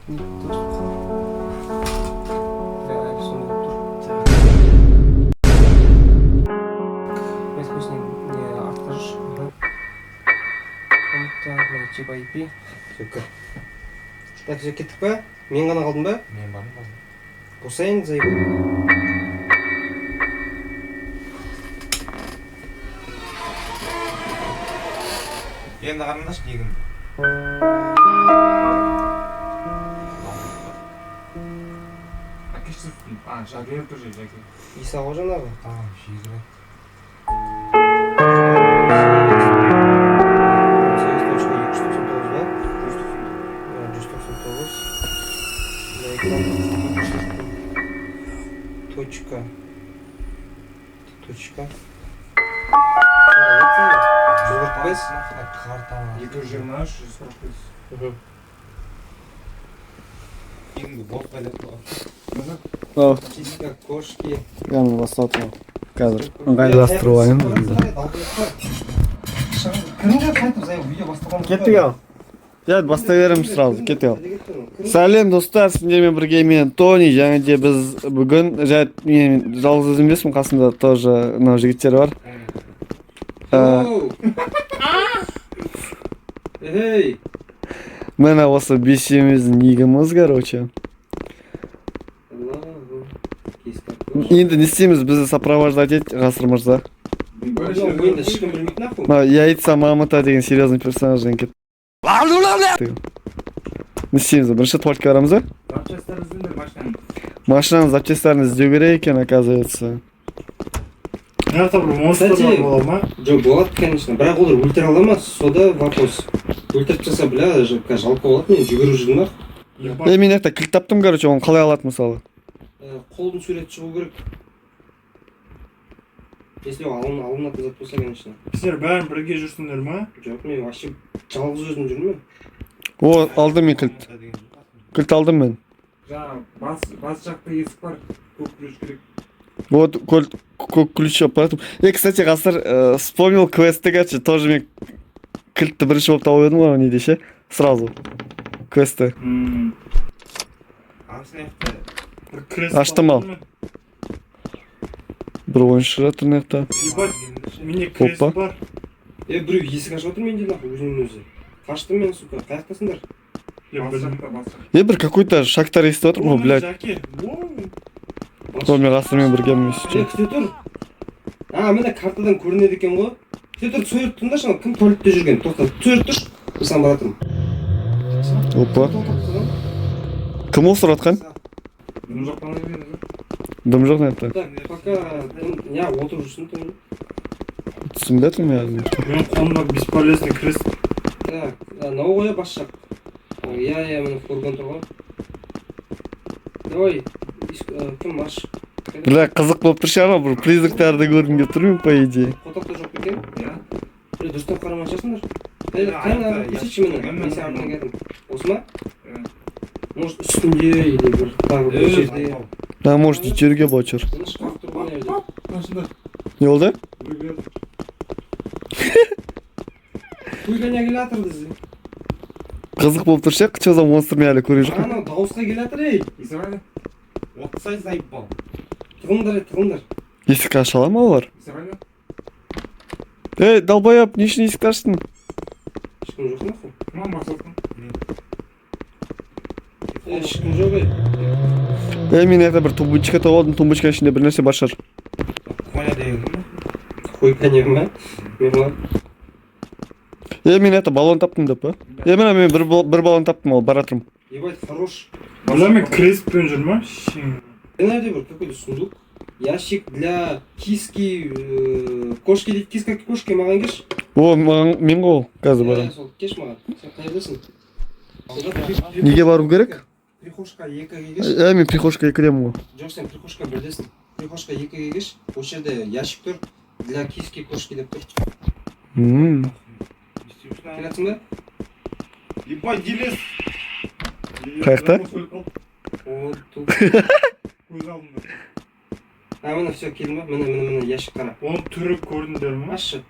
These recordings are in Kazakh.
Типа IP. Так, кеттік па? Мен ғана қалдым ба? Мен барым ба? Босайын, Зайбу. Енді қарындаш негін. Әкешті тұтын. Жагер тұр же, Жагер. Иса Қожан аға. Тамам, жегірі. Точка. Картаны. 220, 145. Енді бот байлап О, Чистка, кошки. яғни бастатып қазір ыңғайластыру алайын. Кімге қайтып Зайбу видео бастаған? Кеттік ал. Я бастай береміз сразу, кеттік ал. Сәлем достар, сіздермен бірге мен Тони, және де біз бүгін мен жалғыз өзім емеспін, қасымда тоже мынау жігіттер бар. Эй! Міне осы бесеуміздің нигіміз, короче. Енді не істейміз, бізді сопровождать ет, Ғасыр мырза. Ойында ешкім білмейтін ақыл. Яйца Мамыта деген серьезный персонаждан кетті. Не істейміз, бірінші творчка барамыз ба? Запчастар іздеңдер машинаның. Машинаның запчастарын іздеу керек екен, оказывается. Мына бір монстрлар бола ма? Жоқ, болады, конечно. Бірақ олар өлтіре ала ма? Сода вопрос. Өлтіріп тастаса, бля, жалко болады, мен жүгіріп жүрдім ақ. Мен якта кілт таптым, короче, оны қалай алады мысалы? Қолдың суреті шығу керек. Если алынатын зат болса, конечно. Сіздер бәрін бірге жүрсіңдер ма? Жоқ, мен вообще жалғыз өзім жүрмін. О, алдым мен кілт. Кілт алдым мен. Жаңа бас жақта есік бар, көк ключ керек. Вот, көк ключ поэтому. Кстати, Ғасыр вспомнил квесті, короче, тоже мен кілтті бірінші болып тауып едім ғой, неде ше? Сразу. Квесті. Аштым ал. Бір ойыншы жатыр мына жақта. Менде крест бар. Біреу есік ашып отыр менде нахуй өзінің өзі. Қаштым мен, сука, қаяқтасыңдар? Бір какой-то шактар естіп отыр ғой, блядь. Жаке, О, мен Ғасырмен біргемін естіп. Күте тұр. Міне картадан көрінеді екен ғой. Күте тұр, түсіріп тұрыңдаршы, кім туалетте жүрген? Тоқта, түсіріп тұр. Осыған баратырмын. Опа. Кім осыр атқан? дым жоқ бана береді. Дым жоқ мына жақта. Так, пока не отырып жүрсің тұрмын. Түсінбедім я. Мен қолымда бесполезный крест. Так, мынау ғой бас жақ. Я міне фургон тұр ғой. Давай, кім марш? Бля, қызық болып тұр шығар, бір призрактарды көргім келіп тұрмын, по идее. Қотақта жоқ екен? Иә. Дұрыстап қарамай шығасыңдар. Қайын көрсетші мені, мен сен артынан келдім. Осы ма? Может үстінде или бір тағы бір жерде. Может жерге бочыр. Шкаф тұр ғой жерде. Не болды? Күйгене келатыр десе. Қызық болып тұр шығар, что за монстр мен әлі көре жоқ. Анау дауысқа келатыр, ей. Исабайлы. Отсай зайып бол. Тұғындар. Есік аша ала ма олар? Исабайлы. Ей, долбоеб, не үшін есікті аштың? Ешкім жоқ нахуй. Мам басылдың. Ешкім жоқ, ей. Мен это бір тумбочка тауып алдым, тумбочканың ішінде бір нәрсе бар шығар. Коня деген. Койка не ма? Мен это баллон таптым деп па? Міне мен бір баллон таптым, ол баратырмын. Ебать, хорош. Бля, мен крестпен жүр ма? Найди бір какой-то сундук. Ящик для киски, кошки дейді, киска кошки маған кеш. О, мен ғой, қазір барам. Сол, кеш маған. Сен қайдасың? Неге бару керек? Прихошка 2-ге кеш. Мен прихошка 2-демін ғой. Жоқ, сен прихошка 1-десің. Прихошка 2-ге кеш. Осы жерде ящик тұр. Для киски кошки деп тұр. Келатсың ба? Ебать, Делес. Қаяқта? Көз алдымда. Міне все, келдің ба? Міне ящик қара. Оның түрі көрдіңдер ма? Ашшы.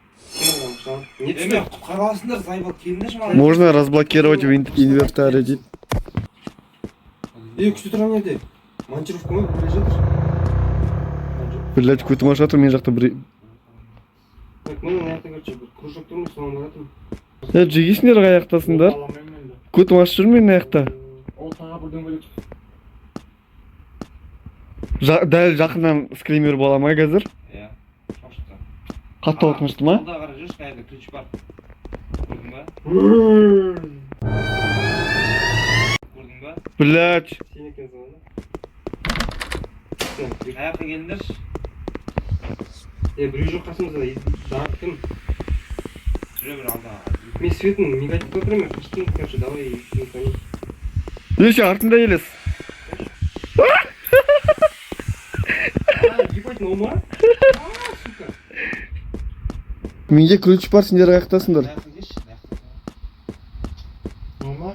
Не түсті? Эме, құтқарып аласыңдар, зайбал келіңдерші маған. Можно разблокировать в инвентаре дейді. Күшті тұрған жерде. Монтировка ма? Біле жатыр. Блять, күтіп жатыр мен жақта бір... Мен аяқта көрші, кружок тұрмын, соған баратым. Жегесіңдер аяқтасыңдар. Күтіп ашып жүрмін аяқта. Ол тағы бірден бөлек. Дәл жақыннан скример бола ма қазір? Иә. Шошты. Қатты қорқынышты ма? Алда қарай жүрші, қайда ключ бар. Көрдің ба? Көрдің ба? Блять. Сен екенсің оны. Аяққа келіңдерші. Біреу жоқ қасымызда, дағып кім? Жүре бір алда. Мен светін негатив отырым, я қаштым, короче, давай никони. Леші, артында елес. Ебать, нома? Сука. Менде ключ бар, сендер аяқтасыңдар. Аяққа келші, аяққа. Норма?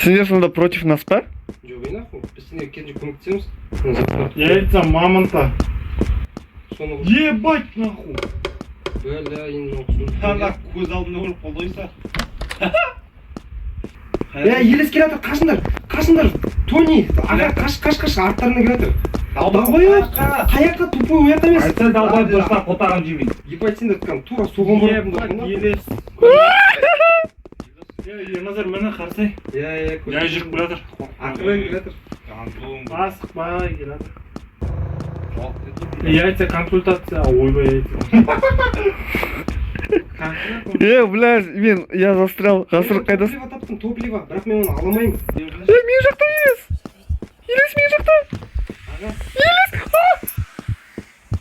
Сендер сонда против нас па? Жоқ, нахуй. Біз сендерге келінше көмектесеміз. Я айтсам мамонта. Соны Ебать нахуй. бля, енді Ана көз алдына ұрып қолдайса. елес келатыр, қашыңдар. Тони, аға, қаш, арттарына келатыр. Далбай, қаяққа тупой ояқ емес. Айтса далбай дұрыстан қотағын жемейді. Ебать, сендер кәм, тура соған баратындар. елес. Ерназар мені қарсай. Я жүріп келатыр. Ақырын келатыр. Асықпай келатыр. Я айтса консультация, ойбай Блядь, я застрял. Ғасыр қайдасың? Топливо таптым, топливо, бірақ мен оны аламаймын. Мен жақта елес. Елес мен жақта.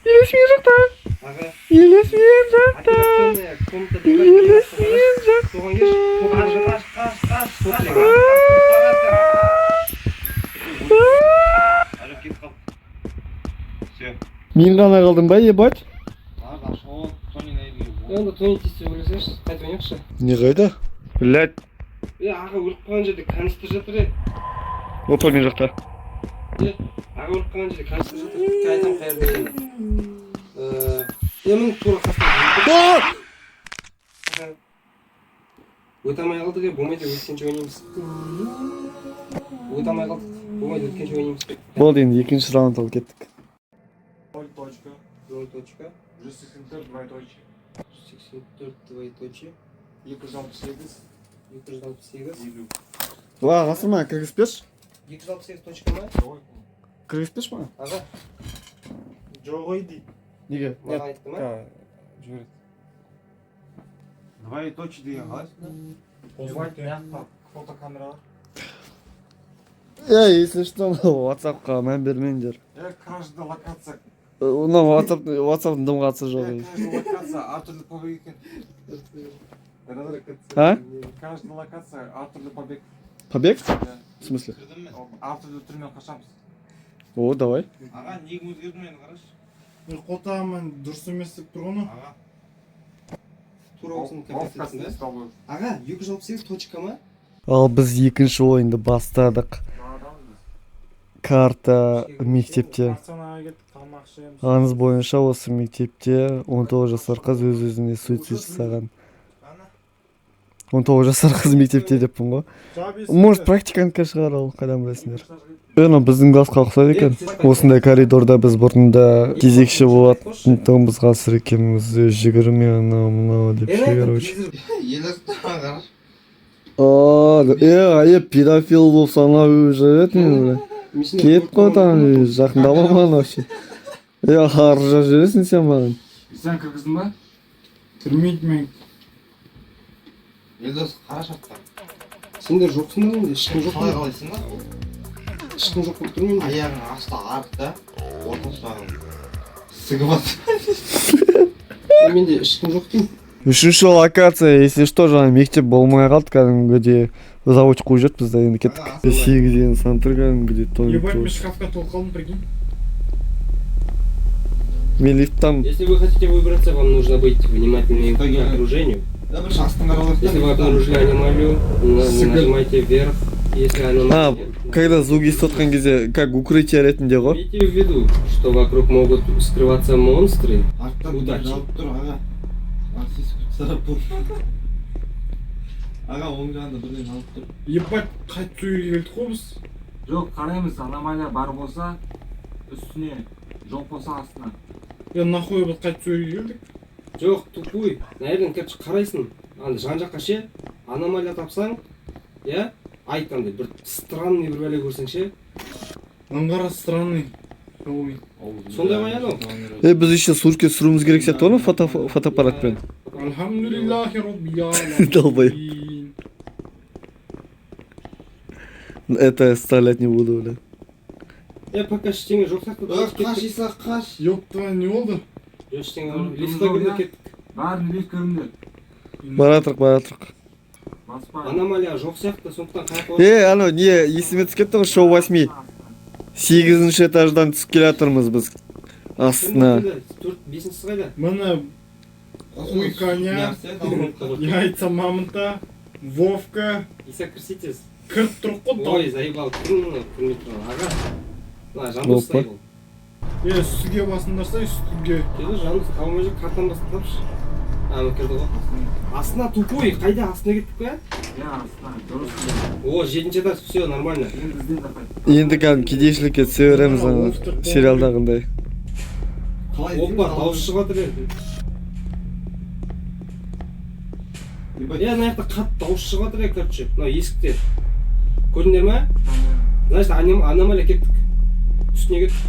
Елес мен жақта. Аға. Елес мен жақта. Елес мен жақта. Соған еш, топливо. Әлі кетіп қалды. Все. Мен ғана қалдым ба, ебать? Аға, шоу, Тони нәйді. Онда Тони тесте ойласайшы, қайтып ойнақшы. Не қайда? Блядь. Аға өліп қалған жерде канистр жатыр. Опа мен жақта. Аға өліп қалған жерде канистр жатыр. Қайтам қайырда екен. Мен тура қасында. Өтамай қалдық, болмайды, өткенше ойнаймыз. Өтамай қалдық, болмайды, өткенше ойнаймыз. Болды енді екінші раунд алып кеттік. 0 точка. 0 точка. 184 двоеточие. 84 двоеточие. 268. 268. Ғасыр ма, кіргізпеш? 268 точка ма? Кіргізпеш ма? Аға. Жоқ ойды. Неге? Маған айтты ма? Жібереді. Двоеточие деген қалайсың? Ебать, мягко. Фотокамера. Если что, WhatsApp-қа мән бермеңдер. Каждая локация. WhatsApp-тың дым қатысы жоқ. Каждая локация әртүрлі побег екен. А? Каждая локация әртүрлі побег. Побег? В смысле? Әртүрлі түрмен қашамыз. О, давай. Аға, неге өзгерді мені қарашы. Қотағымен дұрыс емес деп тұр оны. Аға. Тура осының капитетінде. Аға, 268 точка ма? Ал біз екінші ойынды бастадық. Карта мектепте. Аңыз бойынша осы мектепте 19 жасар қыз өз-өзіне суицид жасаған. 19 жасар қыз мектепте деппін ғой. Может практикантқа шығар ол, қайдан білесіңдер. Біздің классқа ұқсайды екен. Осындай коридорда біз бұрында кезекші болатын біз ғасыр екенбіз. Жүгірме анау-мынау деп ше, короче. Педофил болып санап жүретін. Кет қой там, жақындама маған вообще. Қаржа жүресің сен маған. Сен кіргіздің ба? Кірмейді мен. Елдос, қара шатқа. Сендер жоқсыңдар ма? Ешкім жоқ Қалай па? қалайсың ба? Ешкім жоқ болып тұрмын. Аяғың асты арықта, ортын сұрағын сығып атты. Менде ешкім жоқ деймін. Үшінші локация, если что, жаңа мектеп болмай қалды, кәдімгідей заводчик қойып жүрді, бізде енді кеттік. 8-ден сантыр кәдімгідей тон. Ебать, мен шкафқа толып қалдым, прикинь. Мен лифттан... Если вы хотите выбраться, вам нужно быть внимательным к окружению. Если вы обнаружили аномалию, нажимайте вверх. Если аномалия... Когда звуки сотқан кезде, как укрытие ретінде ғой? Имейте в виду, что вокруг могут скрываться монстры. Удачи. Аға, оң жағында бірден алып тұр. Ебать, қайт суйырге келдік қой біз. Жоқ, қараймыз, аномалия бар болса, үстіне, жоқ болса астына. Нахуй біз қайтып сөйге келдік. Жоқ, тупой. Наверное, короче, қарайсың. Анда жан жаққа ше, аномалия тапсаң, я айт андай бір странный бір бәле көрсең ше. Аңғара странный. Сондай ғой анау. Біз еще сурке сүруіміз керек сияқты ғой фотоаппаратпен. Алхамдулиллахи роббил аламин. Долбай. Это оставлять не буду, бля. Пока ештеңе жоқ сияқты. Қаш Иса, қаш. Ёпта, не болды? Ештеңе лифтқа кірді кеттік. Бәрін лифт көрінді. Баратырық. Баспа. Аномалия жоқ сияқты, сондықтан қаяққа Анау не есіме түсіп кетті ғой, шоу 8. 8-ші этаждан түсіп келе жатырмыз біз астына. 4-5-сі қайда? Міне хуй коня, яйца мамонта, Вовка, Иса кірсетез. кіріп тұр қой. Ой, заебал, кірмей тұрған. Аға. Мына жандос Опа. заебал. Үстіге басындарса, үстіге. Келі жандос, қабылмай жүр, картан басып тапшы. Кірді ғой. Астына тупой, қайда астына кеттік қоя? Астына, дұрыс. О, 7-ші этаж, все, нормально. Енді ізден тапайды. Енді кәдімгі кедейшілікке түсе береміз ана сериалдағындай. Опа, дауыс шығып жатыр енді. Ана жақта қатты дауыс шығып жатыр короче, мынау есікте. Көрдіңдер ма? Значит, аномалия кеттік. Үстіне кеттік.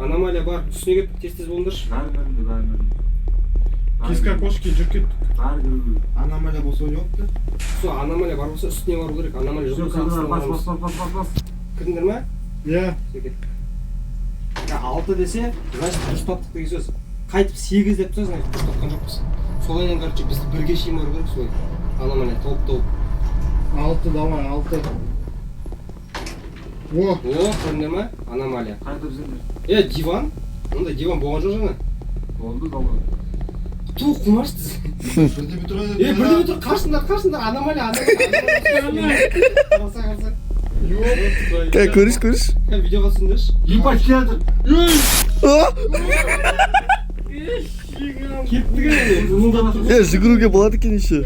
Аномалия бар, үстіне кеттік, тез-тез болыңдаршы. Бәрі. Киска кошки жүріп кеттік. Бәрі. Аномалия болса не болыпты? Сол аномалия бар болса үстіне бару керек. Аномалия жоқ болса астына барамыз. Бас. Кірдіңдер ма? Иә. 6 десе, значит, дұрыс таптық деген сөз. Қайтып 8 деп тұрсыз, значит, дұрыс тапқан жоқпыз. Солайынан, короче, біз бірге шейін бару керек солай. Аномалия тауып. 6 давай, 6. О, көрдіңдер ма? Аномалия. Қайтып іздендер. Диван? Ондай диван болған жоқ жаңа. Болды. Ту құмашты. Бірде бітір. Бірде тұр, қарсыңдар, аномалия. Қараса. Көріш. Видеоға түсіндірші. Ебать келді. Кеттік әне. Жүгіруге болады екен еще.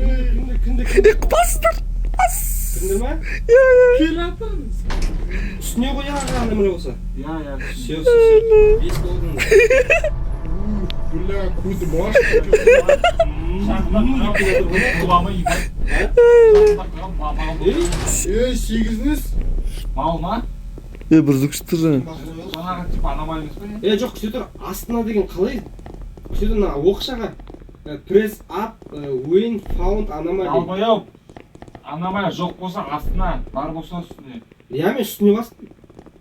Кімді? Басыңдар. Кімдер ма? келе жатыр. Үстіне қоя аномалия болса. Я. Все. 5 болдың. Бля, куды башка. Құлама ебать. 8-ніз. Мал ма? Бір звук шықты жаңа. Жаңағы типа аномалия емес па? Жоқ, күште тұр, астына деген қалай? Күште тұр, оқшаға. Press up, when found anomaly. Албаяу. Аномалия жоқ болса астына, бар болса үстіне. Я мен үстіне бастым.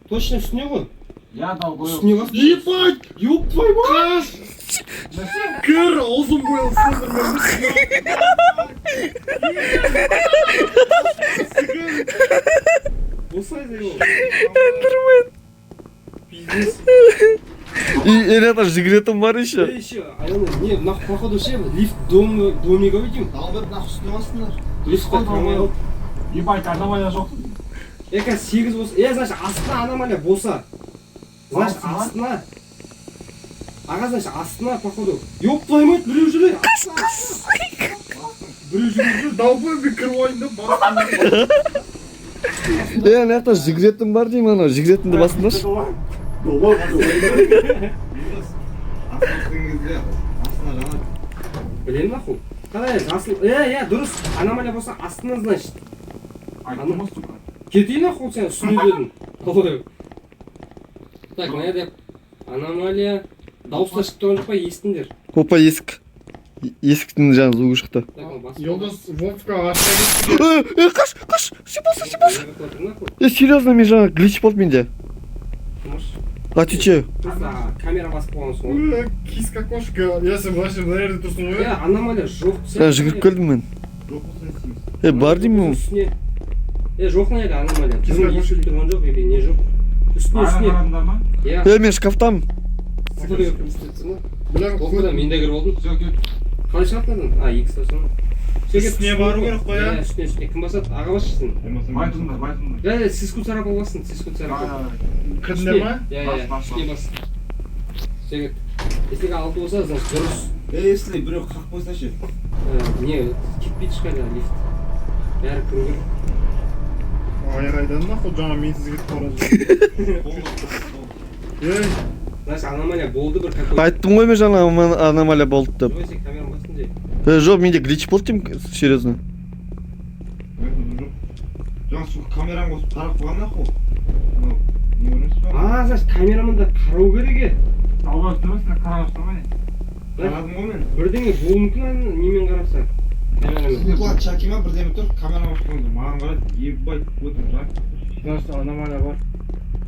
Точно үстіне ғой. Я долбоёб. Үстіне бастым. Ебать! Ёп твою мать! Кір, аузым боял сындырмен. Осылай заебал. Эндермен. Пиздец. Это жүгіретін бар еще. Еще, не, нахуй походу ше, лифт домига видим. Далбет нақ үстіне бассыңдар. Лифтқа кірмей қалды. Ебать, аномалия жоқ. Қазір 8 болса, значит, астына аномалия болса. Значит, астына. Аға, значит, астына, походу. Ёп твою мать, біреу жүр. Біреу жүр. Далбой бекір ойында басында. Ана жақта жүгіретін бар деймін, анау жүгіретінді басыңдаршы. Астын кезде астына жаңа. Білем нахуй. Қалай, жасыл, дұрыс. Аномалия болса астына, значит. Айтылмас тұр. Кетейін нахуй сен үстіне дедің. Так, мына деп. Аномалия. Дауыстар шықты тұрған жоқ па, естіңдер. Опа, есік. Есіктің жаңа звугі шықты. Йолдас Вовка ашқа Қаш, сипалса. Серьезно, мен жаңа глич болды менде. Отвечаю. Камера басып қойған соң. кетті. Киска кошка. Я сен вообще наверное тұрсың ғой. Аномалия жоқ. Жүгіріп келдім мен. Бар деймін. Үстіне. Жоқ не әлі аномалия. Киска Жүрген кошка. тұрған жоқ, или не жоқ. Үстіне. Қараңдар ма? Мен шкафтамын. Бля, Оқыдан мен де кіріп болдым. Все, кет. Қалай шығатын? X сосын. Үстіне бару керек қой, иә? Үстіне. Кім басады? Аға басшысың. Байтыңдар. Сіз күн сарапа бассын, сіз күн сарапа. кірдіңдер ма? Бас. Үстіне бас. Сегет. Если 6 болса, значит дұрыс. Если біреу қақ қойса ше. Не, кетпейді ешқайда лифт. Бәрі кіру керек. Аяқ айдан нахуй жаңа мен сізге бара жатырмын. Ей, Значит, аномалия болды бір какой. айттым ғой мен жаңа аномалия болды деп. Жоқ, сен камераны бастың жай. Жоқ, менде глич болды деймін, серьезно. жаңа сол камераң қосып қарап қойған нахуй. Мынау не көрініс па? Значит, камерамен да қарау керек е. Алға тұрмысың, қарап тұрмай. Қарадым ғой мен. Бірдеңе болуы мүмкін немен қараса. Камерамен. Бұлар чакима бірдеме тұр, камераға қойды. Маған қарады, ебать, өтіп жақ. значит, аномалия бар.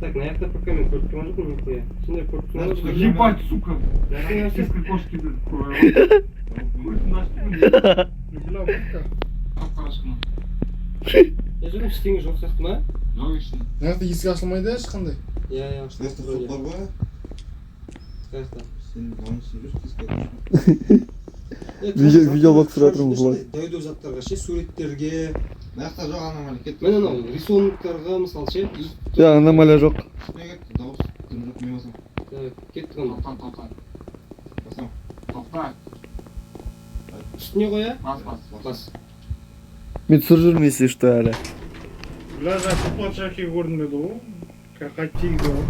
Так, на якта пока мен көріп тұрған жоқпын нихуя. Сендер көріп тұрған жоқсыңдар. Ебать, сука. Несколько кошки кроют. Бля, водка. Қап-қарашқына. Я жоқ, ештеңе жоқ сияқты ма? Жоқ ештеңе. Мына жақта есік ашылмайды ешқандай. Иә, Сіздерді сол бар ғой. Қаяқта? Сен намысын жүріс, Видео бақып тұра тұрмын бұлай. Дәуде заттарға ше, суреттерге, Мына жақта жоқ аномалия кетті. мен анау рисунктарға мысалы ше, Я, аномалия жоқ. Үстіне кетті, дауыс. Дым жоқ, мен басам. кеттік ана. Тоқта. Басам. Тоқта. Үстіне қоя, Бас. бас. Мен түсіріп жүрмін, если что әлі. Бля, жаңа куплатчаки көрінмеді ғой. Қайт тегізді ғой.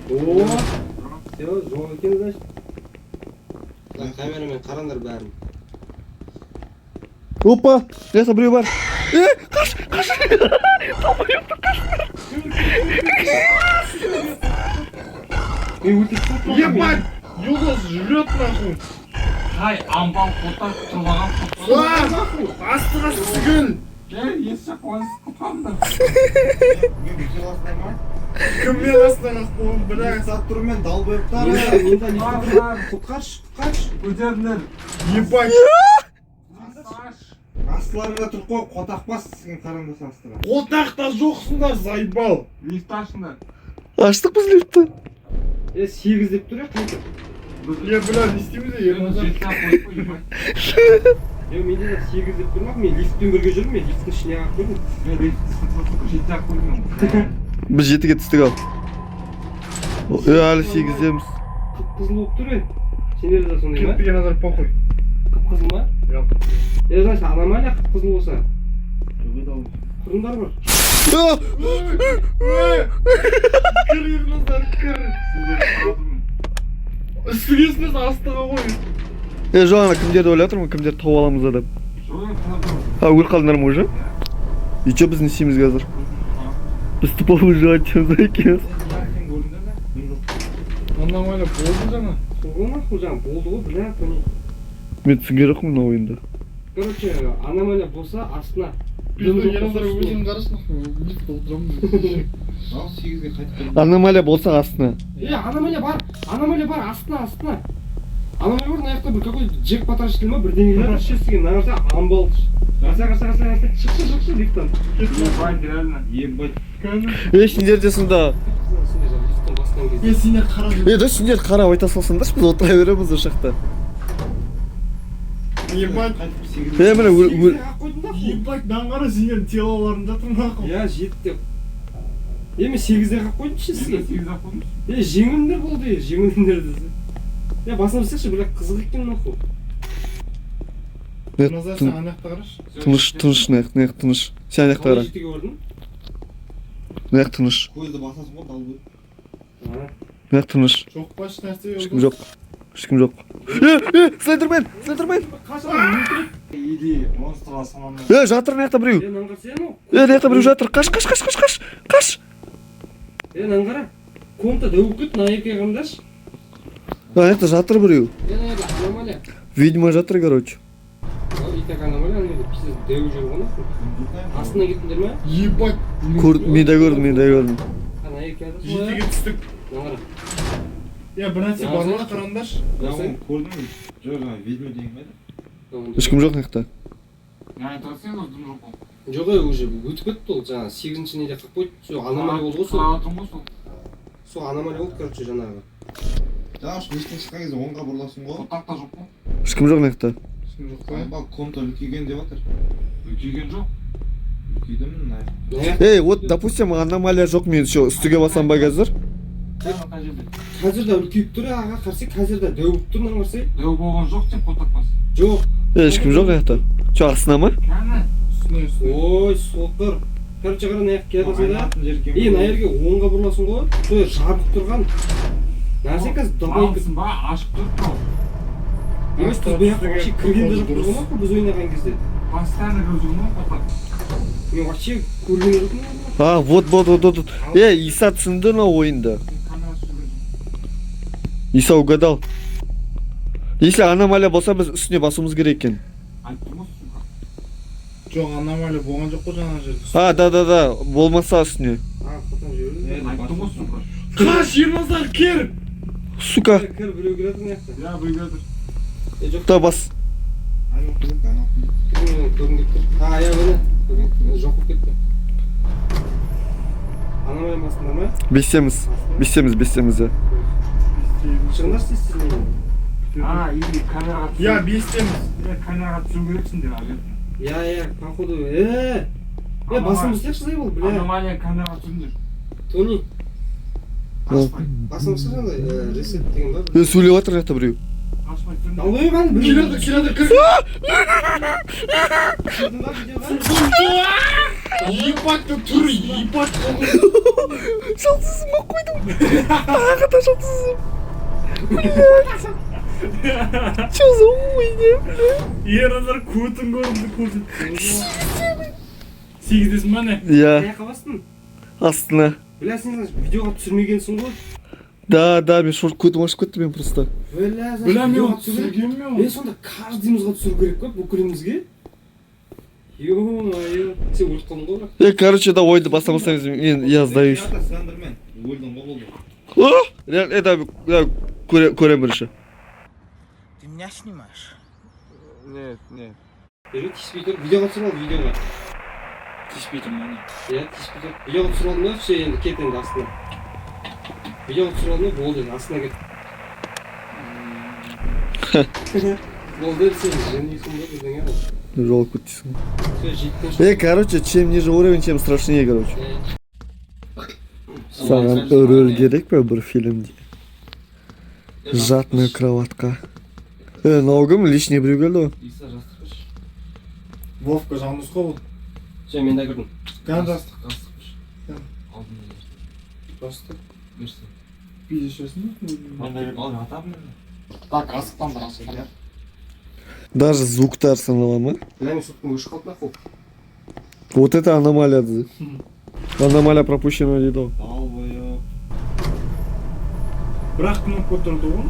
О, все, жоқ екен, значит. Камерамен қараңдар бәрін. Опа, мына жақта біреу бар. Мен өлтіріп Ебать! Юлдос жрет нахуй! Қай, амбал қотар тұрмаған Астыға сүгіл! есі жақ қойыңыз құтқанды. Мен бүйтіп аласыңдар ма? Кіммен астыға қойын, бля! Сат тұрып мен дал бойыптар. Құтқаршы. Көтеріңдер. Ебать! Астыларында тұрып қой, қотақпас сізген қараңдаса астыға. Отақта жоқсыңдар, зайбал! Лифт ашыңдар. Аштық біз лифтті. 8 деп тұр я қайтып. Бля, не істейміз де, ермазар? Жеткен қойып қоймай. Менде де 8 деп тұрмақ, мен лифтпен бірге жүрмін, мен лифттің ішіне қалып көрдім. Мен лифт жеткен қоймай. Біз жетіге түстік ал. Әлі 8-деміз. Қып-қызыл болып тұр е. Сендер де сондай ма? Кетпеген азар похуй. Қып-қызыл ма? Жоқ. Значит, аномалия қып-қызыл болса. Құрындар бар. Кір ерназар, кір! Сіздер қарадым. Үстігесініз астыға қойын. Жоқ, ана кімдерді ойлап тұрмын, кімдерді тауып аламыз деп. Жоқ, қарадым. Өліп қалдыңдар ма уже? И че біз не істейміз қазір? Біз тупо выживать етеміз екенбіз. Аномалия болды жаңа. Сол нахуй жаңа болды ғой, бля, көне. Мен түсінген жоқпын мына ойында. Короче, аномалия болса астына. Пизда ерназар өзің қарашы нахуй. Лифт отырамын. Ал 8-ге қайтып Аномалия болса астына. Аномалия бар, астына. Аномалия бар, мына жақта бір какой джек потрошитель ма, бірдеңелер шестіген, мына жақта амбал. Қарса, шықшы лифттан. Ебать, реально. ебать. Сендер сонда. Лифттан басқан кезде. Сендер қарап Да сендер қарап айта салсаңдаршы, біз отыра береміз осы жақта. Ебать! Қайтып 8-ге. Міне Ебать, дан қара сендердің телоларын жатыр нахуй. Я жетті. Мен 8-де қалып қойдым ше сізге. 8-де қойдым. Жеңілдер болды, жеңілдер десе. Басына білсекші, бірақ қызық екен нахуй. Назар, сен анаяқта қарашы. Тыныш, наяқ тыныш. Сен аяқта қара. Жетіге көрдің? Наяқ тыныш. Көзді басасың ғой, дал бойып. Наяқ тыныш. Жоқ па еш нәрсе? Ешкім жоқ. Ешкім жоқ. Слендермен! Иди, монстр санамда. Жатыр мына жақта біреу. Нанғар сен о? Мына жақта біреу жатыр. Қаш. Нанғара. Комната дөуіп кет, на екі қамдаш. Мына жақта жатыр біреу. Аномалия. Видимо жатыр, короче. Итак аномалия, аномалия. Пиздец дөуіп жүр ғой нахуй. Астына кеттіңдер ма? Ебать! Мен де көрдім. На екі қамдаш. Жетіге түстік. Нанғара. Бір нәрсе бар ма қараңдаршы? Оны көрдің бе? Жоқ, жаңа ведьма деген бе? Ешкім жоқ мына жақта. Я айтып сен ұздым жоқ ол. Жоқ, уже өтіп кетті ол, жаңа 8-ші неде қалып қойды. Сол аномалия болды ғой сол. Қарадым ғой сол. Сол аномалия болды, короче, жаңағы. Жаңа ешіктен шыққан кезде оңға бұрыласың ғой. Отақта жоқ қой. Ешкім жоқ мына жақта. Ешкім жоқ па? Бak комната үлкейген деп жатыр. Үлкейген жоқ. Үлкейдімін, Вот, допустим, аномалия жоқ, мен еще үстіге басам ба қазір? қай жерде? Қазір да үлкейіп тұр, аға қарсы қазір да дөуіп тұр, мына қарсы. Дәу болған жоқ деп қолтақпас. Жоқ. ешкім жоқ жақта. Че астына ма? Кәні. Үстіне. Ой, соқыр. Короче, қара аяқ келесің да. Айналатын жерге Ана жерге оңға бұрыласың ғой. Сол жабық тұрған. Нәрсе қазір дабай Алсын ба, ашық тұр тау. емес біз бұл жаққа вообще кірген де жоқ тұрған ғой біз ойнаған кезде. Постоянно көріп ма қолтақ? Мен вообще көрген жоқпын. А, вот. Иса түсінді мына ойынды. Камера түсірген. Иса угадал. Если аномалия болса біз үстіне басуымыз керек екен. Айттым ғой сука. Жоқ, аномалия болған жоқ қой жаңа жерде. А, да. Болмаса үстіне. Қотан жіберді. Айттым ғой сука. Қаш, Ерназар, кер! Сука. Кір біреу келеді мына жақта. Я выиграды. Жоқ. Да бас. Көрініп тұр. Я міне. Жоқ болып кетті. Аномалия басында ма? Бесеміз, я. Шығындар істейсіз мені. Или камераға түсіру. Я, бестеміз. Камераға түсіру керексің деп обязательно. Походу. Басымыз істейікші зай бол, бля. Аномалия камераға түсіріңдер. Тони. Ашпай. Басымыз жаңағыдай ресет деген бар. Сөйлеп жатыр жақта біреу. Ашпай түсіріңдер. Албай бәрін біреу. Келеді, кір. Ебать, ты тур, ебать. Жалсызыма қойдым. Тағы да жалсызым. Че за ойня, бля? Ерназар көтін көрінді, көтін. Сегіздесің ба не? Я, Аяққа бастың. астына. Бля, сен видеоға түсірмегенсің ғой. Да, мен шорт көтім ашып кетті мен просто. Бля, Мен видеоға түсіргенмін мен. сонда каждыйымызға түсіру керек қой, бүкілімізге. Ё-моё, сен өліп қалдың ғой бірақ. Короче, да ойынды бастамасаңыз я сдаюсь. Слендермен. Өлдің ғой болды. Реально, это көрем бірінші. Ты меня снимаешь? Нет. Тиіспей тұр, видеоға түсір ал, видеоға. Тиіспей тұрмын, Тиіспей тұр. Видеоға түсір алдым да, все, енді кет енді астына. Видеоға түсір алдым да, болды енді астына кет. Болды, сен женейсің ба, бірдеңе ғой. Жол көттейсің. Все, жеттің. Короче, чем ниже уровень, тем страшнее, короче. Саған рөл керек пе бір фильмде? Жатная кроватка. Мынау кім? Лишний біреу келді ғой. Иса жастықпыш. Вовка жаңыз қой бұл. Все, мен де кірдім. Кән жастық. Жастық. Пиздешесің ба? Так, асықтан бір асық, бля. Даже звуктар санала ма? Бля, мен соттың өші қалды нахуй. Вот это аномалия. Аномалия пропущена дейді ғой. Албайы. Бірақ кнопка тұрды ғой.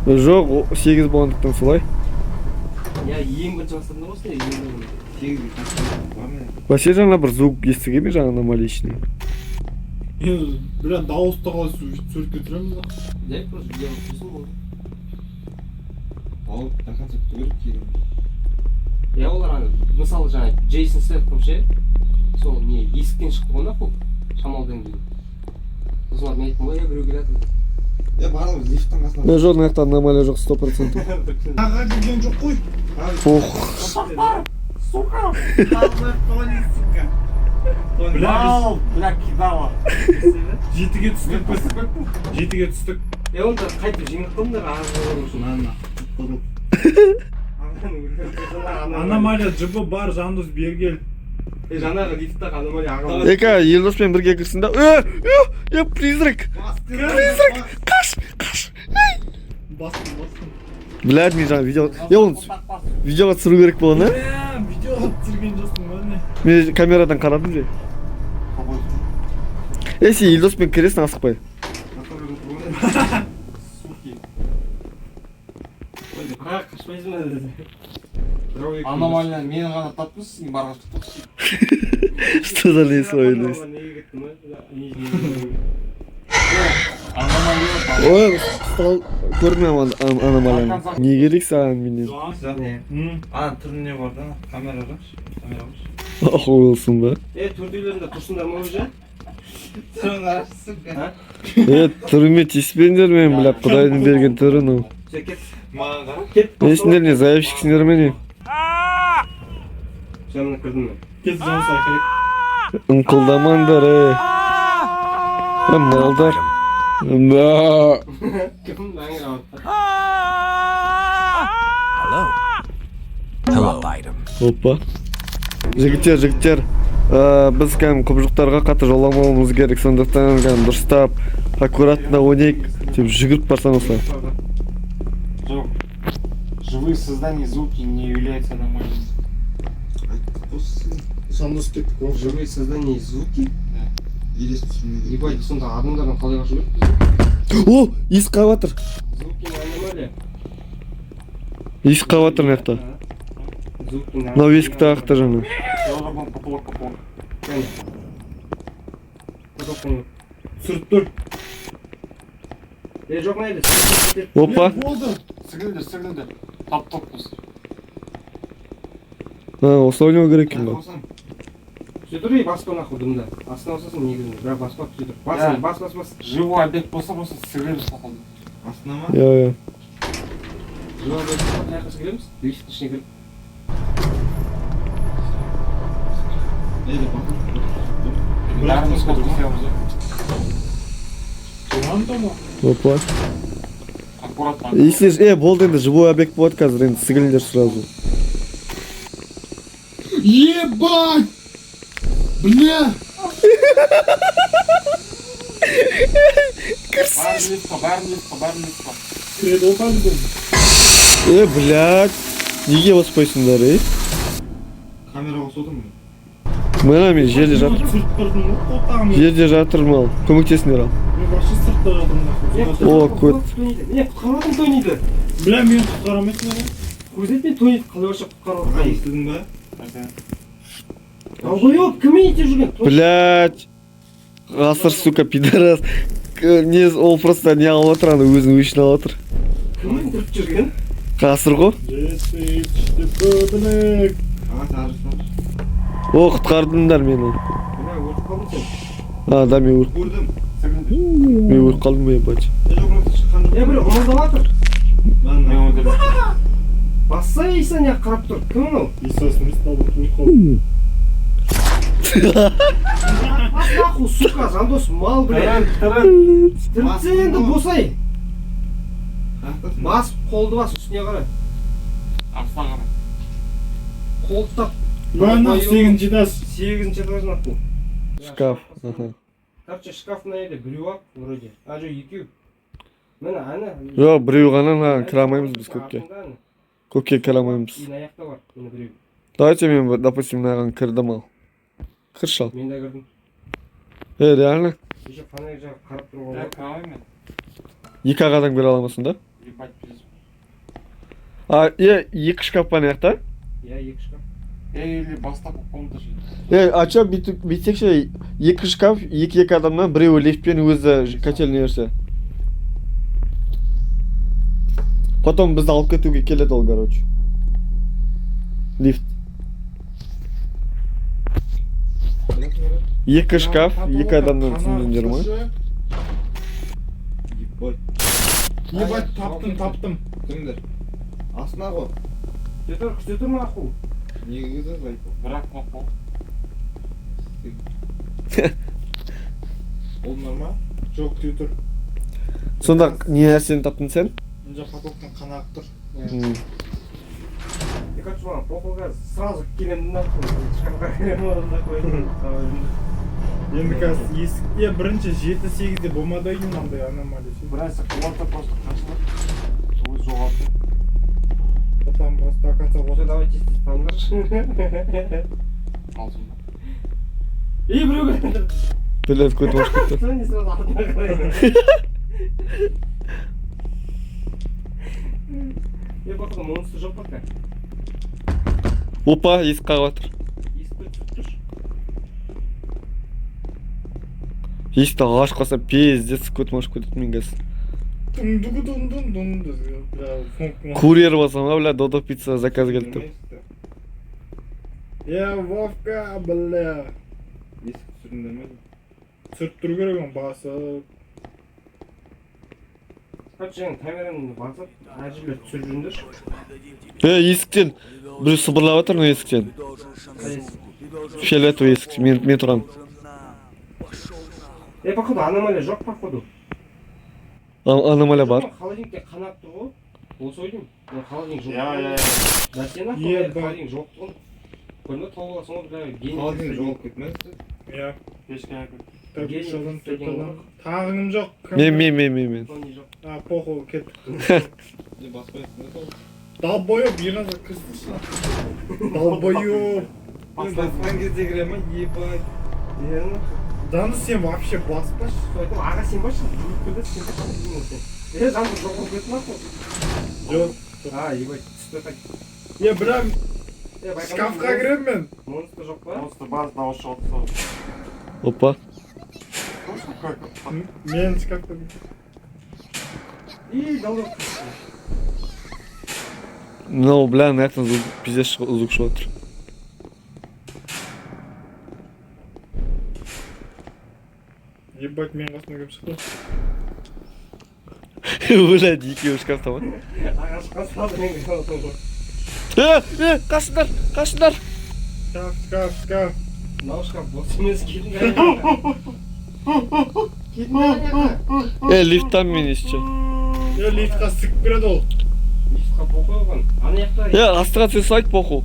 Жоқ, 8 болғандықтан солай. Ең бірінші бастырды ғой осындай, ең бірінші. Сегізге тастап бар ма? Вообще жаңа бір звук естіген бе жаңа аномаличный? Енді, бля, дауысты қалай суретке түсіреміз да. Дәл просто видеоға түсірсің болды. Алып, до конца көріп келем. Олар мысалы жаңа Джейсон Стэттхэм ше, сол не есіктен шықты ғой нахуй, шамалдан кейін. Сосын мен айттым ғой, біреу келеді. Барлығы лифттің қасына. Жоқ, мына жақта аномалия жоқ 100%. Аға келген жоқ қой. Бля, кидала. Жетіге түстік. Онда қайтып жеңіп қалыңдар, ағылы үшін. Аномалия жыбы бар, жандос бергел. Жаңағы лифттағы аномалия ағылы. Елдоспен бірге кірсін да. Призрак! Призрак! Қаш! Бастым. Блядь, мен жаңа видео... оны видеоға түсіру керек болған, а? Бля, видеоға түсірген жоқсың ба не? Мен камерадан қарадым же. Сен Елдоспен кіресің асықпай. Қашпайсың ба деді. Аномалия мені ғана таппыз, сен барға тұттықсың. Что за лес ойлайсың? Аномалия бар. Ой, көрмеймін аномалияны. Не керек саған менен? Түріне бар да, камера жақшы. Ақыл болсын ба? Төрт үйлерінде тұрсыңдар ма уже? Түрін қарашысың. Түріме тиіспеңдер мен, бля, құдайдың берген түрін ол. Кет. Маған қара. Кет. Несіңдер не, заявщиксіңдер ме не? Жаңа кірдім мен. Кет жандос айқайық. Ыңқылдамаңдар, малдар. Да. Кім аңырап отыр? Опа. Жігіттер, біз кәдімгі құбыжықтарға қатты жоламауымыз керек, сондықтан кәдімгі дұрыстап, аккуратно ойнайық деп жүгіріп барсаң осылай. Жоқ. Живые создания звуки не являются аномалией. Сандос кеттік ол. Живые создания и звуки? Елес түсірмейді. Ебать, сонда адамдардан қалай қашып өтті? О, иіс қағыватыр. Звуки не аномалия. Иіс қағыватыр мына жақта. Звуки не Мынау есікті ақты жаңа. Должен был потолок. Кәне. Потолықтан түсіріп тұр. Жоқ майлы. Опа. Сігілді. Тап біз. Осылай ойнау керек екен ғой. Түсе тұр, баспа нахуй дымда. Астына басасың негізінде, бірақ баспа түсе тұр. Бас. Живой объект болса сігілеміз походу. Астына ма? Иә. Жыла бойынша қай жаққа кіреміз? Лифттің ішіне кіріп. Бәріміз қосқысыямыз. Опа. Аккуратно. Если болды енді живой объект болады қазір, енді сігіліңдер сразу. Ебать! Бля! Бәрін лифтқа. Кіреді ол қалды. Блядь. Неге баспайсыңдар, Камера қосып отырмын. Мына мен жерде жатыр. Түсіріп тұрдың ғой, қотағым. Жерде жатырмын ал. Көмектесіңдер ал. Мен бақшы сыртта жатырмын. О, көт. Не, құтқаратын тойниді. Бля, мен құтқарамайсың ғой. Көзетпен тойниді, қалай башы құтқаратын. Естідің ба? Алғойоп, кім ете жүрген? Блядь. Ғасыр, сука, пидорас. Не, ол просто не алып отыр, ана өзінің өшін алып отыр. Кім кіріп жүрген? Ғасыр ғой. Жетпейшті көбінік. Саржы. О, құтқардыңдар мені. Бля, өрт қалдың сен. Да, мен өрт. Көрдім. Мен өрт қалдым ба, ебать. Жоқ, шыққан жоқ. Бір ымылдап жатыр. Мен өндірдім. Басса Иса не қарап тұр. Кім ол? Исасын ұсталып ұйқы. Бас нахуй, сука, жандос мал, бля. Тіртсе енді босай. Бас, қолды бас, үстіне қарай. Астына қарай. Қолды тап. Бана 8-ci этаж. 8-ci этажын аттың. Шкаф. Короче, шкаф мына жерде біреу ақ, вроде. А жоқ, екеу. Міне, ана. Жоқ, біреу ғана кіре алмаймыз біз көпке. Көпке кіре алмаймыз. И аяқта бар, міне біреу. Давайте мен, допустим, мынаған кірдім ал. Кірші ал. Мен де кірдім. Реально? Еще фонарь жағы қарап тұрған Бля, ғой. кіре мен. Екі ақ адам кіре аламасың да? Ебать біз. Екі шкаф па аяқта? Иә, екі шкаф. Или бастап комната жейді. А чё, бүйтсекші, екі шкаф, екі адамнан біреуі лифтпен өзі котельный берсе. Потом бізді алып кетуге келеді ол, короче. Лифт. Екі шкаф, екі адамнан түсіндіңдер ма? Ебать. Ебать, таптым. Кімдер? Астына ғой. Күте тұр нахуй. Негізі зайпы. Бірақ мақпал. Ол норма? Жоқ, түй тұр. Сонда не нәрсені таптың сен? Мына потоктың қанағы тұр. Я хочу вам похуй сразу келемін нахуй. Шкафқа келемін орында қойдым. Енді қазір есікте бірінші 7-8-де болмады екен мынандай аномалия. Біраз қуаты просто қашылып. Өз жоғалтты. Потом просто оказалось. Уже давай чистить пандар. Алдым. И біреу келді. Блядь, көт ош кетті. Что не сразу артына қарайды? Я походу монстр жоқ пока. Опа, есік қағып жатыр. Есікті түсіп тұршы. Есікті ашып қалса пиздец көтім ашып кетеді мен қазір. Курьер болсам ба, бля, Додо пицца заказ келді деп. Вовка, бля. Есік түсіріңдер ме? Түсіріп тұру керек оны басып. Короче, жаңа камераны басып, әжілер түсіріп жүріңдерші. Есіктен біреу сыбырлап жатыр мына есіктен. Фиолетовый есік, мен тұрам. Походу аномалия жоқ, походу. Аномалия бар. Холодильникте қанат тұр ғой. Осы ойдым. Холодильник жоқ. Я. Нәрсені холодильник жоқ тұғын. Көрме тауып аласың ғой бір Холодильник жоғалып кетмесін. иә Пешке тағыным жоқ Мен. а похуй кеттік баспайсың да. долбоеб ерназар кірсінші долбоеб Басқан кезде кіре ма? Ебать. Жанды сен вообще баспашы. Аға сен баршы. Сен баршы. Жанды жоқ болып кетті ма? Жоқ. Ебать, түсті қайт. Бірақ шкафқа кірем мен. Монстр жоқ па? Просто баз дауыс шығады. Опа. Мен шкафқа Далда. Ну, бля, на этом пиздец звук шотыр. Ебать, мен қасына кеп шықты. Бля, дикий шкафта ма? Аға шыққан мен қалатын ғой. Қашындар. Шкаф. Мынау шкаф бос емес кетіңдер. Кетіңдер. Лифттан мен еще. Лифтқа сықып кіреді ол. Лифтқа похуй оған. Ана яқта. Астыға түсі сайт похуй.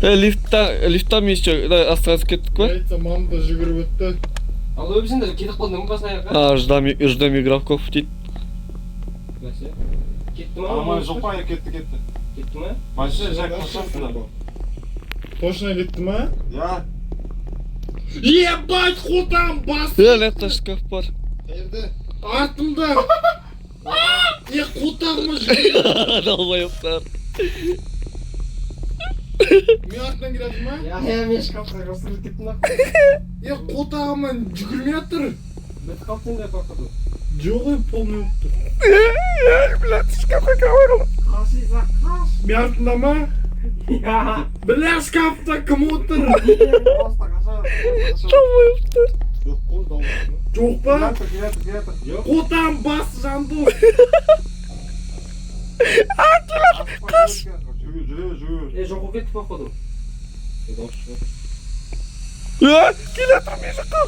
Лифттан мен еще астыға түсіп кеттік па? Айтса, мамам да жүгіріп өтті. Ал өбісіңдер кетіп қалдың ба басына яққа? Ждам игроков дейді. Бәсе. Кетті ма? Амай жоқ па? Кетті. Кетті ма? Вообще жак қашасың. Точно кетті ма? Я. Ебать, хотам бас! Летта шкаф бар. Артымда! Хотағыма жүгіріп. Долбоебтар. Мен артынан келеді ма? Мен шкафқа қосылып кеттім ақ. Хотағыма жүгірмей жатыр. Бітіп қалып сендер қорқыту. Жоқ, полный ұтты. Блядь, шкафқа кіре Қашиса қаш. Мен артында ма? Бля, шкафта кім отыр? Долбоебтар. Жоқ қой дауыс. Жоқ па? Келатыр. Хотам бас жанды. Жүре. Жоқ ол кетіп походу. Келатыр мен жаққа.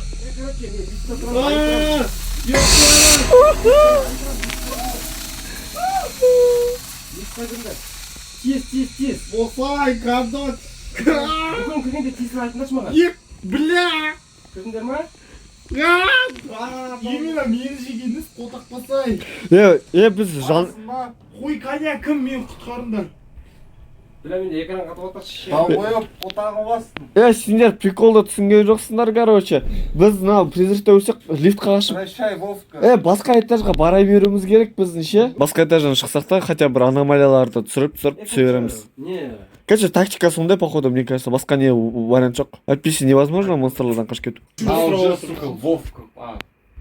Тез. Босай, қадат. Бүгін кіргенде тесін айтыңдаршы маған. Бля! Кірдіңдер ма? Именно мені жегеніңіз қотақ басай. Біз жан... Қой, қане, кім мен құтқарыңдар? Бля, менде экран қатып отыршы. Қойып, отағы бассын. Сендер приколды түсінген жоқсыңдар, короче. Біз призракта өлсек, лифтқа қашып... Прощай, Вовка. Басқа этажға бара беруіміз керек біздің, ше? Басқа этаждан шықсақ та, хотя бір аномалияларды түсіріп түсе береміз. Не. Короче, тактика сондай, походу, мне кажется, басқа не вариант жоқ. Әйтпесе невозможно монстрлардан қашып кету. Уже, сука, Вовка.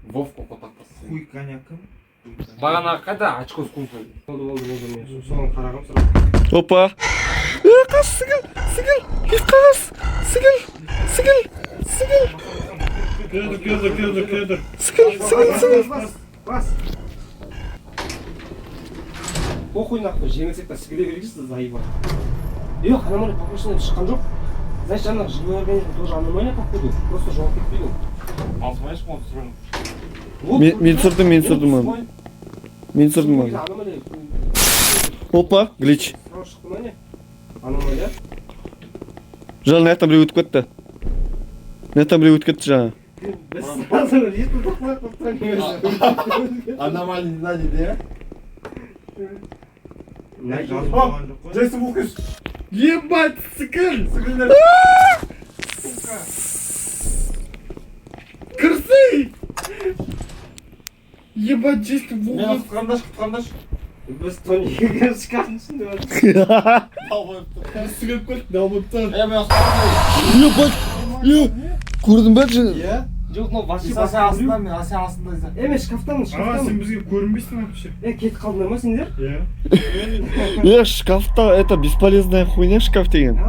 Вовка отақ бассын. Хуй, қане, кім? Бағана қайда очко скунфа. Болды, мен соған қарағым сұрап. Опа. Қаш, сігіл. Лифтқа қаш. Сігіл. Кедір. Сігіл. Бас. Похуй нахуй, жеңілсек та сігіле берегісіз, заебал. Аномалия похожден шыққан жоқ. Значит, ана живой организм тоже аномалия походу. Просто жоғалып кетпейді ол. Алсымайшы ма түсірем? Мен түсірдім. Аномалия. Опа, глич. Шықты ма не? Аномалия. Жаңа наяқтан біреу өтіп кетті жаңа. Біз сразу лифтті тоқпай қоқтан. Аномалия дейді, Жайсы бұқыш. Ебать, сікіл. Кірсей. Ебать, жайсы бұқыш. Құтқарындаш. Біз тонигер шкафтың ішінде бар. Сігіліп көрді, далбыптан. Мен Ебать, көрдің бе жаңа? Жоқ, но вообще Асан астында ізі. Мен шкафтамын. Сен бізге көрінбейсің вообще. Кетіп қалдыңдар ма сендер? Шкафта, это бесполезная хуйня, шкаф деген.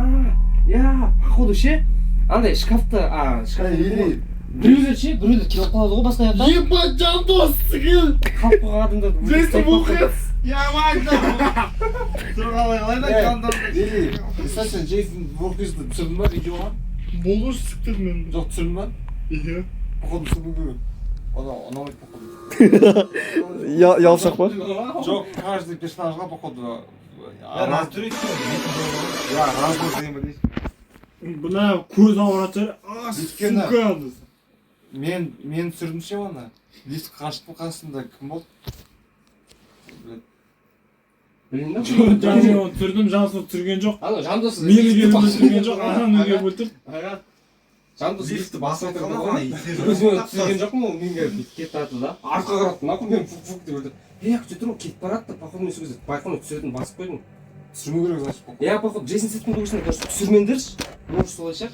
Походу ше, андай шкафта, біреулер ше, біреулер келіп қалады ғой басқа яққа. Ебать, жандос, сігіл. Қалып қойған адамдар. Жайсы бұқыш. Сәсен Джейсон Вовкишті түсірдің ба видеоға? Болуш сіктір мен. Жоқ түсірдің ба? Иә. Походу түсірдің бе? ұнамайды походу. Ялшақ па? Жоқ, каждый персонажға походу. Разный Разный деген білесің. Бұна көз ауырады. Өйткені- Сука. Мен түсірдім ше оны. Лифт қашып қасында кім болды? Білдің ба? Жаңа оны түсірдім, Жансыз түсірген жоқ. Ана жандосы Мені келіп түсірген жоқ, ананы келіп өтіп. жандосы Лифтті басып отырды отырған ғой. ғой. Өзіме түсірген жоқпын ол менге кетіп жатты да. Артқа қарады, нахуй мен фук деп өлді. Күте тұр, кетіп барады да, походу мен сол кезде байқамай түсіретін басып қойдым. Түсірмеу керек значит. Я походу Джейсон Сеттің көшіне түсірмеңдерші. Может солай шығар.